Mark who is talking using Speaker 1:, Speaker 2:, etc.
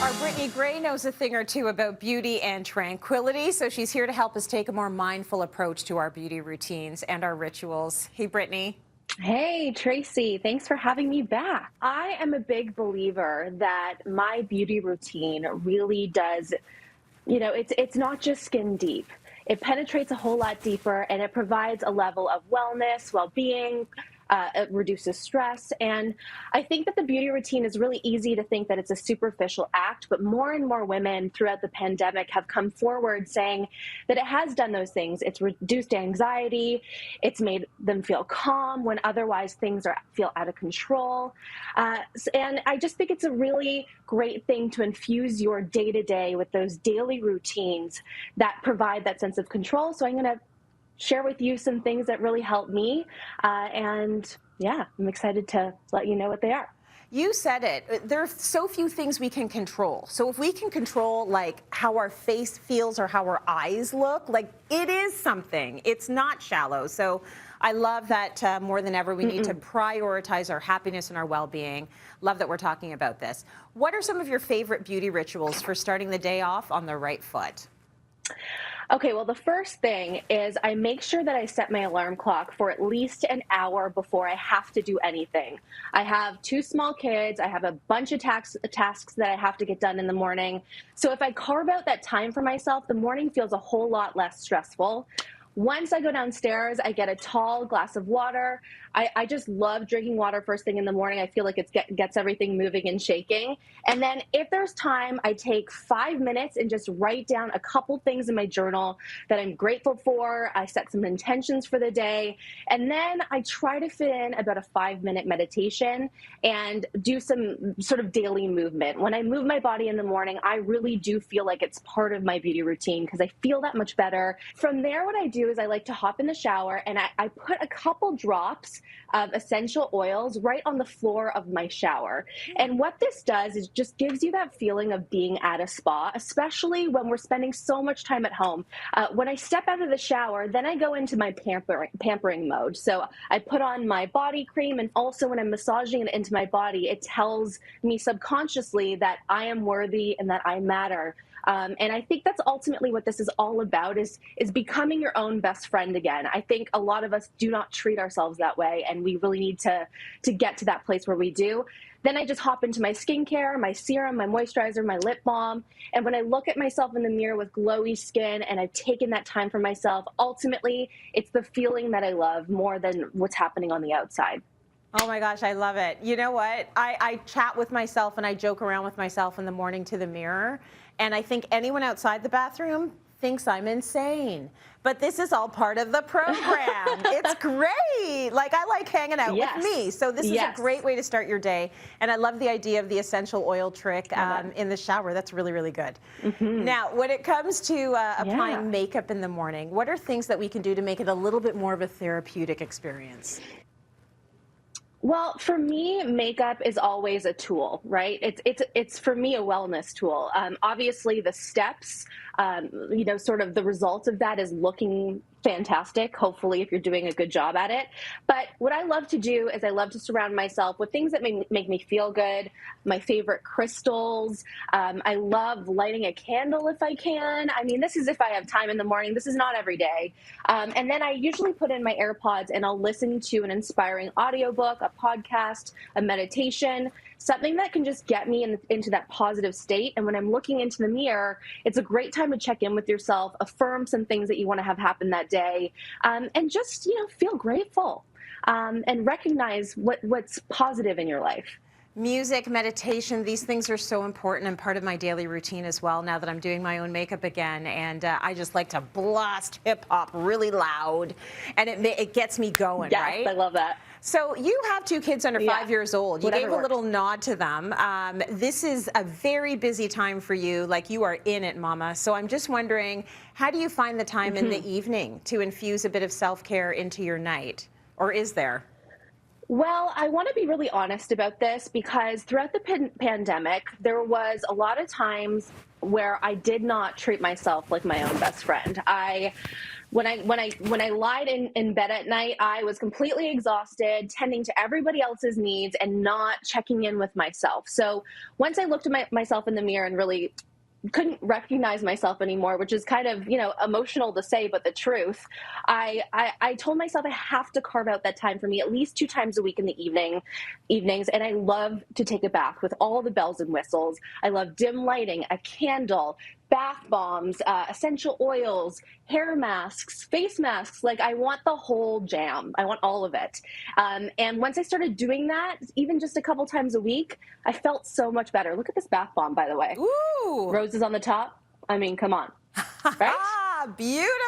Speaker 1: Our Brittany Grey knows a thing or two about beauty and tranquility, so she's here to help us take a more mindful approach to our beauty routines and our rituals. Hey, Brittany.
Speaker 2: Hey, Tracy, thanks for having me back. I am a big believer that my beauty routine really does, it's not just skin deep. It penetrates a whole lot deeper and it provides a level of wellness, well-being, it reduces stress. And I think that the beauty routine is really easy to think that it's a superficial act, but more and more women throughout the pandemic have come forward saying that it has done those things. It's reduced anxiety. It's made them feel calm when otherwise things feel out of control. And I just think it's a really great thing to infuse your day-to-day with those daily routines that provide that sense of control. So I'm going to share with you some things that really help me. And yeah, I'm excited to let you know what they are.
Speaker 1: You said it. There are so few things we can control. So if we can control like how our face feels or how our eyes look, like it is something. It's not shallow. So I love that more than ever we need to prioritize our happiness and our well-being. Love that we're talking about this. What are some of your favorite beauty rituals for starting the day off on the right foot?
Speaker 2: Okay, well, the first thing is I make sure that I set my alarm clock for at least an hour before I have to do anything. I have two small kids. I have a bunch of tasks that I have to get done in the morning. So if I carve out that time for myself, the morning feels a whole lot less stressful. Once I go downstairs, I get a tall glass of water. I just love drinking water first thing in the morning. I feel like it gets everything moving and shaking. And then if there's time, I take 5 minutes and just write down a couple things in my journal that I'm grateful for. I set some intentions for the day. And then I try to fit in about a 5-minute meditation and do some sort of daily movement. When I move my body in the morning, I really do feel like it's part of my beauty routine because I feel that much better. From there, what I do is I like to hop in the shower and I put a couple drops of essential oils right on the floor of my shower. And what this does is just gives you that feeling of being at a spa, especially when we're spending so much time at home. When I step out of the shower, then I go into my pampering mode. So I put on my body cream, and also when I'm massaging it into my body, it tells me subconsciously that I am worthy and that I matter. And I think that's ultimately what this is all about is becoming your own best friend again. I think a lot of us do not treat ourselves that way, and we really need to get to that place where we do. Then I just hop into my skincare, my serum, my moisturizer, my lip balm. And when I look at myself in the mirror with glowy skin and I've taken that time for myself, ultimately, it's the feeling that I love more than what's happening on the outside.
Speaker 1: Oh my gosh, I love it. You know what? I chat with myself and I joke around with myself in the morning to the mirror. And I think anyone outside the bathroom thinks I'm insane. But this is all part of the program. It's great. Like, I like hanging out with me. So this is a great way to start your day. And I love the idea of the essential oil trick in the shower. That's really, really good. Now, when it comes to applying makeup in the morning, what are things that we can do to make it a little bit more of a therapeutic experience?
Speaker 2: Well, for me, makeup is always a tool, right? It's for me a wellness tool. Obviously, the steps, sort of the result of that is looking fantastic, hopefully, if you're doing a good job at it. But what I love to do is I love to surround myself with things that make me feel good, my favorite crystals. I love lighting a candle if I can. I mean, this is if I have time in the morning. This is not every day. And then I usually put in my AirPods and I'll listen to an inspiring audiobook, a podcast, a meditation, something that can just get me into that positive state. And when I'm looking into the mirror, it's a great time to check in with yourself, affirm some things that you want to have happen that day, and just, feel grateful and recognize what's positive in your life.
Speaker 1: Music, meditation, these things are so important and part of my daily routine as well now that I'm doing my own makeup again. And I just like to blast hip hop really loud, and it gets me going, right?
Speaker 2: Yes, I love that.
Speaker 1: So you have two kids under 5 years old. You gave a little nod to them. This is a very busy time for you. Like, you are in it, Mama. So I'm just wondering, how do you find the time in the evening to infuse a bit of self-care into your night? Or is there?
Speaker 2: Well, I want to be really honest about this because throughout the pandemic, there was a lot of times where I did not treat myself like my own best friend. I When I lied in bed at night, I was completely exhausted, tending to everybody else's needs and not checking in with myself. So once I looked at myself in the mirror and really couldn't recognize myself anymore, which is kind of, emotional to say, but the truth, I told myself I have to carve out that time for me at least 2 times a week in the evenings. And I love to take a bath with all the bells and whistles. I love dim lighting, a candle, bath bombs, essential oils, hair masks, face masks. Like, I want the whole jam. I want all of it. And once I started doing that, even just a couple times a week, I felt so much better. Look at this bath bomb, by the way.
Speaker 1: Ooh.
Speaker 2: Roses on the top. I mean, come on. Right?
Speaker 1: Beautiful.